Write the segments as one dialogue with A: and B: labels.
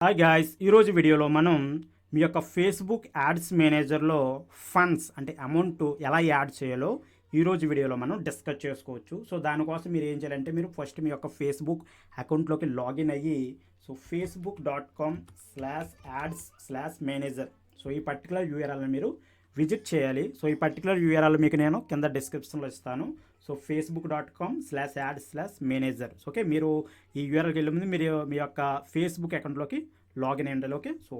A: Hi guys, ఈరోజు వీడియోలో మనం మీ యొక్క ఫేస్బుక్ యాడ్స్ మేనేజర్లో ఫండ్స్ అంటే అమౌంట్ ఎలా యాడ్ చేయాలో ఈరోజు వీడియోలో మనం డిస్కస్ చేసుకోవచ్చు. సో దానికోసం మీరు ఏం చేయాలంటే మీరు ఫస్ట్ మీ యొక్క ఫేస్బుక్ అకౌంట్లోకి లాగిన్ అయ్యి facebook.com/ads/manager ఈ పర్టికులర్ యూఆర్ఎల్ని మీరు విజిట్ చేయాలి. సో ఈ పర్టికులర్ యూఆర్ఎల్ మీకు నేను కింద డిస్క్రిప్షన్లో ఇస్తాను. So facebook.com/ads/manager. ఓకే, మీరు ఈ యూఆర్ఎల్కి వెళ్ళే ముందు మీరు మీ యొక్క ఫేస్బుక్ అకౌంట్లోకి లాగిన్ అయ్యండి. ఓకే, సో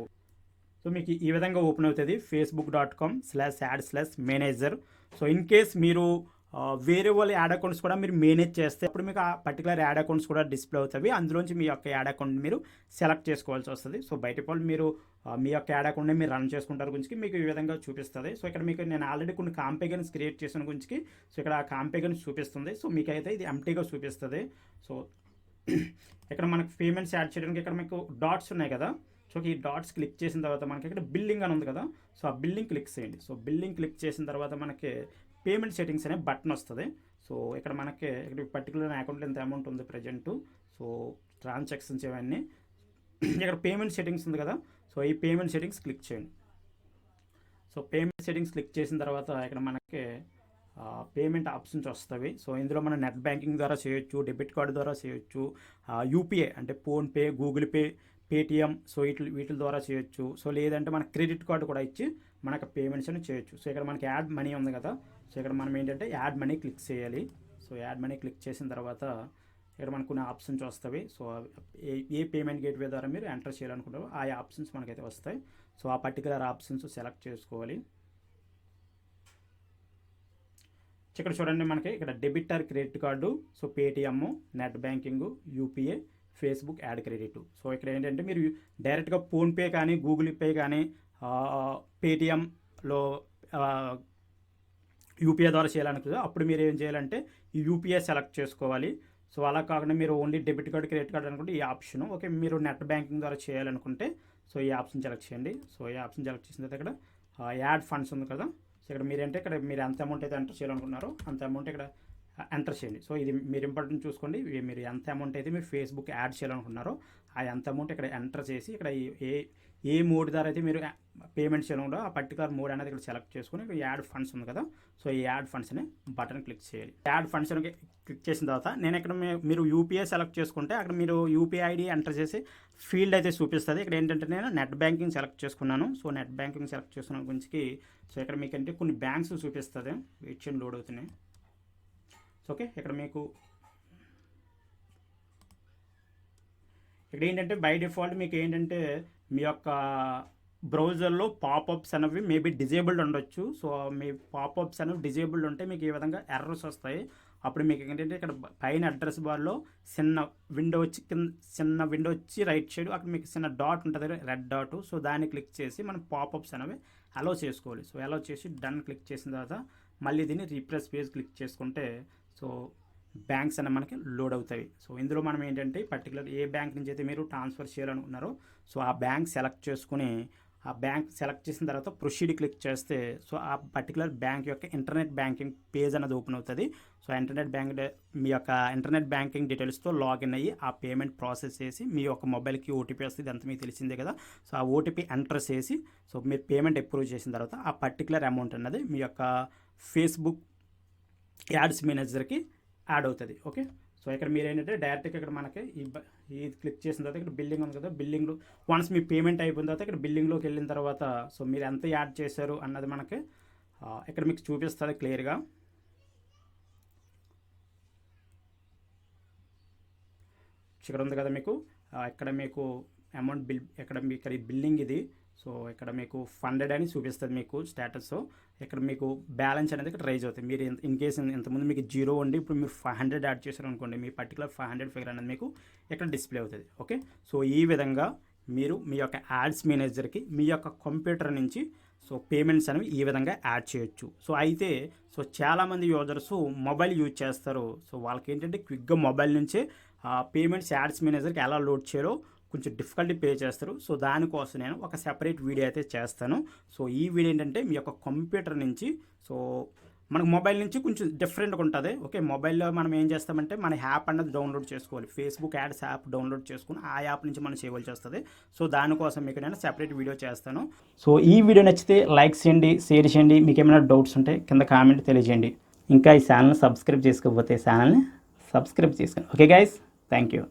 A: మీకు ఈ విధంగా ఓపెన్ అవుతుంది facebook.com/ads/manager. సో ఇన్ కేస్ మీరు వేరే వాళ్ళ యాడ్ అకౌంట్స్ కూడా మీరు మేనేజ్ చేస్తే అప్పుడు మీకు ఆ పర్టికులర్ యాడ్ అకౌంట్స్ కూడా డిస్ప్లే అవుతాయి. అందులోంచి మీ యొక్క యాడ్ అకౌంట్ మీరు సెలెక్ట్ చేసుకోవాల్సి వస్తుంది. సో బయట వాళ్ళు మీరు మీ యొక్క యాడ్ అకౌంట్ని మీరు రన్ చేసుకుంటారు గురించి మీకు ఈ విధంగా చూపిస్తుంది. సో ఇక్కడ మీకు నేను ఆల్రెడీ కొన్ని కాంపేగన్స్ క్రియేట్ చేసిన గురించి సో ఇక్కడ ఆ కాంపేగన్స్ చూపిస్తుంది. సో మీకైతే ఇది ఎంటీగా చూపిస్తుంది. సో ఇక్కడ మనకు పేమెంట్స్ యాడ్ చేయడానికి ఇక్కడ మీకు డాట్స్ ఉన్నాయి కదా. సో ఈ డాట్స్ క్లిక్ చేసిన తర్వాత మనకి ఇక్కడ బిల్లింగ్ అని ఉంది కదా. సో ఆ బిల్లింగ్ క్లిక్ చేయండి. సో బిల్లింగ్ క్లిక్ చేసిన తర్వాత మనకి పేమెంట్ సెట్టింగ్స్ అనే బటన్ వస్తుంది. సో ఇక్కడ మనకి ఇక్కడ పర్టికులర్ అకౌంట్లో ఎంత అమౌంట్ ఉంది ప్రజెంటు. సో ట్రాన్సాక్షన్స్ ఇవన్నీ ఇక్కడ పేమెంట్ సెట్టింగ్స్ ఉంది కదా. సో ఈ పేమెంట్ సెట్టింగ్స్ క్లిక్ చేయండి. సో పేమెంట్ సెట్టింగ్స్ క్లిక్ చేసిన తర్వాత ఇక్కడ మనకి పేమెంట్ ఆప్షన్స్ వస్తాయి. సో ఇందులో మనం నెట్ బ్యాంకింగ్ ద్వారా చేయొచ్చు, డెబిట్ కార్డు ద్వారా చేయొచ్చు, యూపీఐ అంటే PhonePe, Google pay, Paytm so వీటి ద్వారా చేయొచ్చు. సో లేదంటే మన క్రెడిట్ కార్డు కూడా ఇచ్చి మనకు పేమెంట్స్ అని చేయొచ్చు. సో ఇక్కడ మనకి యాడ్ మనీ ఉంది కదా. సో ఇక్కడ మనం ఏంటంటే యాడ్ మనీ క్లిక్ చేయాలి. సో యాడ్ మనీ క్లిక్ చేసిన తర్వాత ఇక్కడ మనకు కొన్ని ఆప్షన్స్ వస్తాయి. సో ఏ పేమెంట్ గేట్వే ద్వారా మీరు ఎంటర్ చేయాలనుకుంటారో ఆ ఆప్షన్స్ మనకైతే వస్తాయి. సో ఆ పర్టికులర్ ఆప్షన్స్ సెలెక్ట్ చేసుకోవాలి. ఇక్కడ చూడండి మనకి ఇక్కడ debit or credit card, so Paytm, net banking, UPI, Facebook add credit. So ఇక్కడ ఏంటంటే మీరు డైరెక్ట్గా ఫోన్పే కానీ గూగుల్ పే కానీ పేటిఎంలో యూపీఐ ద్వారా చేయాలనుకుంటే అప్పుడు మీరు ఏం చేయాలంటే ఈ యూపీఐ సెలెక్ట్ చేసుకోవాలి. సో అలా కాకుండా మీరు only debit card credit card అనుకుంటే ఈ ఆప్షన్. ఓకే, మీరు నెట్ బ్యాంకింగ్ ద్వారా చేయాలనుకుంటే సో ఈ ఆప్షన్ సెలెక్ట్ చేయండి. సో ఈ ఆప్షన్ సెలెక్ట్ చేసిన తర్వాత ఇక్కడ యాడ్ ఫండ్స్ ఉంది కదా. సో ఇక్కడ మీరంటే ఇక్కడ మీరు ఎంత అమౌంట్ అయితే ఎంటర్ చేయాలనుకున్నారో అంత అమౌంట్ ఇక్కడ ఎంటర్ చేయండి. సో ఇది మీరు ఇంపార్టెంట్ చూసుకోండి. మీరు ఎంత అమౌంట్ అయితే మీరు ఫేస్బుక్ యాడ్ చేయాలనుకున్నారో ఆ ఎంత అమౌంట్ ఇక్కడ ఎంటర్ చేసి ఇక్కడ ఏ మోడ్ ద్వారా అయితే మీరు పేమెంట్ చేయాలనుకుంటో ఆ పర్టికులర్ మోడ్ అనేది ఇక్కడ సెలెక్ట్ చేసుకుని ఇక్కడ యాడ్ ఫండ్స్ ఉంది కదా. సో ఈ యాడ్ ఫండ్స్ అనే బటన్ క్లిక్ చేయాలి. యాడ్ ఫండ్స్ అని క్లిక్ చేసిన తర్వాత నేను ఇక్కడ మీరు యూపీఐ సెలెక్ట్ చేసుకుంటే అక్కడ మీరు యూపీఐ ఐడి ఎంటర్ చేసి ఫీల్డ్ అయితే చూపిస్తుంది. ఇక్కడ ఏంటంటే నేను నెట్ బ్యాంకింగ్ సెలెక్ట్ చేసుకున్నాను. సో నెట్ బ్యాంకింగ్ సెలెక్ట్ చేసుకున్న గురించి సో ఇక్కడ మీకు అంటే కొన్ని బ్యాంక్స్ చూపిస్తుంది. వెయిట్ చేయండి, లోడ్ అవుతున్నాయి. ఓకే, ఇక్కడ మీకు ఇక్కడ ఏంటంటే బై డిఫాల్ట్ మీకు ఏంటంటే మీ యొక్క బ్రౌజర్లో పాపప్స్ అనేవి మేబీ డిజేబుల్డ్ ఉండొచ్చు. సో మీ పాపప్స్ అనేవి డిజేబుల్డ్ ఉంటే మీకు ఈ విధంగా ఎర్రర్స్ వస్తాయి. అప్పుడు మీకు ఏంటంటే ఇక్కడ పైన అడ్రస్ బార్లో చిన్న విండో వచ్చి రైట్ సైడ్ అక్కడ మీకు చిన్న డాట్ ఉంటుంది, రెడ్ డాట్. సో దాన్ని క్లిక్ చేసి మనం పాపప్స్ అనేవి అలౌ చేసుకోవాలి. సో అలౌ చేసి డన్ క్లిక్ చేసిన తర్వాత మళ్ళీ దీన్ని రీప్రెస్ పేజ్ క్లిక్ చేసుకుంటే సో బ్యాంక్స్ అనేవి మనకి లోడ్ అవుతాయి. సో ఇందులో మనం ఏంటంటే పర్టికులర్ ఏ బ్యాంక్ నుంచి అయితే మీరు ట్రాన్స్ఫర్ చేయాలనుకున్నారో సో ఆ బ్యాంక్ సెలెక్ట్ చేసుకుని ఆ బ్యాంక్ సెలెక్ట్ చేసిన తర్వాత ప్రొసీడ్ క్లిక్ చేస్తే సో ఆ పర్టికులర్ బ్యాంక్ యొక్క ఇంటర్నెట్ బ్యాంకింగ్ పేజ్ అనేది ఓపెన్ అవుతుంది. సో మీ యొక్క ఇంటర్నెట్ బ్యాంకింగ్ డీటెయిల్స్తో లాగిన్ అయ్యి ఆ పేమెంట్ ప్రాసెస్ చేసి మీ యొక్క మొబైల్కి ఓటీపీ వస్తుంది. అంత మీకు తెలిసిందే కదా. సో ఆ ఓటీపీ ఎంటర్ చేసి సో మీరు పేమెంట్ అప్రూవ్ చేసిన తర్వాత ఆ పర్టికులర్ అమౌంట్ అన్నది మీ యొక్క ఫేస్బుక్ యాడ్స్ మేనేజర్కి యాడ్ అవుతుంది. ఓకే, సో ఇక్కడ మీరు ఏంటంటే డైరెక్ట్గా ఇక్కడ మనకి ఇది క్లిక్ చేసిన తర్వాత ఇక్కడ బిల్లింగ్ ఉంది కదా. బిల్లింగ్లో వన్స్ మీ పేమెంట్ అయిపోయిన తర్వాత ఇక్కడ బిల్లింగ్లోకి వెళ్ళిన తర్వాత సో మీరు ఎంత యాడ్ చేశారు అన్నది మనకి ఇక్కడ మీకు చూపిస్తుంది క్లియర్గా. ఇక్కడ ఉంది కదా మీకు ఇక్కడ మీకు అమౌంట్ ఇక్కడ బిల్లింగ్ ఇది. సో ఇక్కడ మీకు ఫండెడ్ అని చూపిస్తుంది మీకు స్టేటస్. ఇక్కడ మీకు బ్యాలెన్స్ అనేది ఇక్కడ రైజ్ అవుతుంది. మీరు ఇన్ కేస్ ఇంతకుముందు మీకు 0 ఉండి ఇప్పుడు మీరు 500 యాడ్ చేశారు అనుకోండి, మీ పర్టికులర్ 500 ఫిగర్ అనేది మీకు ఇక్కడ డిస్ప్లే అవుతుంది. ఓకే, సో ఈ విధంగా మీరు మీ యొక్క యాడ్స్ మేనేజర్కి మీ యొక్క కంప్యూటర్ నుంచి సో పేమెంట్స్ అనేవి ఈ విధంగా యాడ్ చేయొచ్చు. సో అయితే సో చాలామంది యూజర్స్ మొబైల్ యూజ్ చేస్తారు. సో వాళ్ళకి ఏంటంటే క్విక్గా మొబైల్ నుంచే పేమెంట్స్ యాడ్స్ మేనేజర్కి ఎలా లోడ్ చేయాలో కొంచెం డిఫికల్టీ పే చేస్తారు. సో దానికోసం నేను ఒక సెపరేట్ వీడియో అయితే చేస్తాను. సో ఈ వీడియో ఏంటంటే మీ యొక్క కంప్యూటర్ నుంచి సో మనకు మొబైల్ నుంచి కొంచెం డిఫరెంట్గా ఉంటుంది. ఓకే, మొబైల్లో మనం ఏం చేస్తామంటే మన యాప్ అన్నది డౌన్లోడ్ చేసుకోవాలి. ఫేస్బుక్ యాడ్స్ యాప్ డౌన్లోడ్ చేసుకుని ఆ యాప్ నుంచి మనం చేయవలసి వస్తుంది. సో దానికోసం మీకు నేను సెపరేట్ వీడియో చేస్తాను. సో ఈ వీడియో నచ్చితే లైక్ చేయండి, షేర్ చేయండి. మీకు ఏమైనా డౌట్స్ ఉంటే కింద కామెంట్ తెలియజేయండి. ఇంకా ఈ ఛానల్ సబ్స్క్రైబ్ చేసుకోకపోతే ఛానల్ని సబ్స్క్రైబ్ చేసుకోండి. Okay guys, thank you.